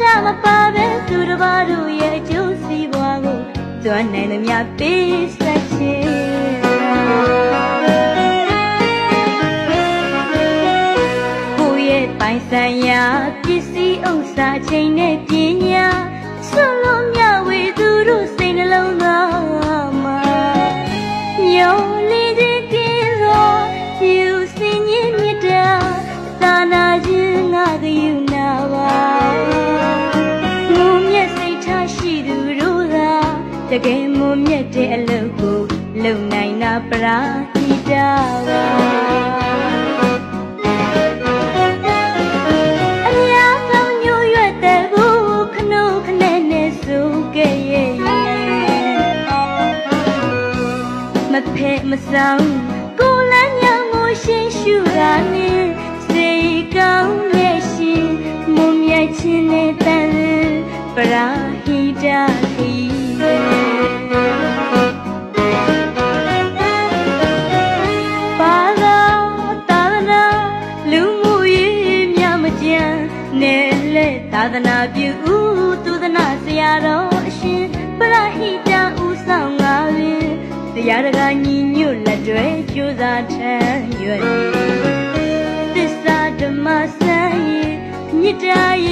မပါပဲသူတစ်ပါးတို့ရဲ့အကျိုးစီးပွားကိုကျွမ်းနိုင်သမျှပေးဆက်ခြင်းကိုယ့်ရဲ့ပိုင်ဆိုင်ရာပစ္စည်းဥစ္စာချိန်နဲ့ပညာဆွလို့မျှဝေသူတို့စိတ်နှလုံးသားမှာမျောလေးခြင်းကင်းစွာယူစင်ခြင်းမြတ်တာသာနာခြင်းငါကယူနာပါငုံမျက်စိတ်ထားရှိသူတို့သာတကယ်မွန်မြတ်တဲ့အလုပ်ကိုလုံနိုင်တာပရာဟိတပါမဖဲမဆောင်ကိုလန်းညငိုရှင်းရှုတာနဲ့စိတ်ကောင်းရဲ့ရှင်မုံမြတ်ခြင်းနဲ့တန်ပရာဟိတခီပါသာသာသနာလူမှုရေးမြမကြံနဲ့လက်သာသနာပြုသူသနာဆရာတော်အရှင်ပရာဟိတဥဆောင်ငါပင်တရားတကာညီညွတ်လက်တွဲကြိုးစားထမ်းရွယ်သစ္စာဓမ္မစံရည်မြစ်တာရ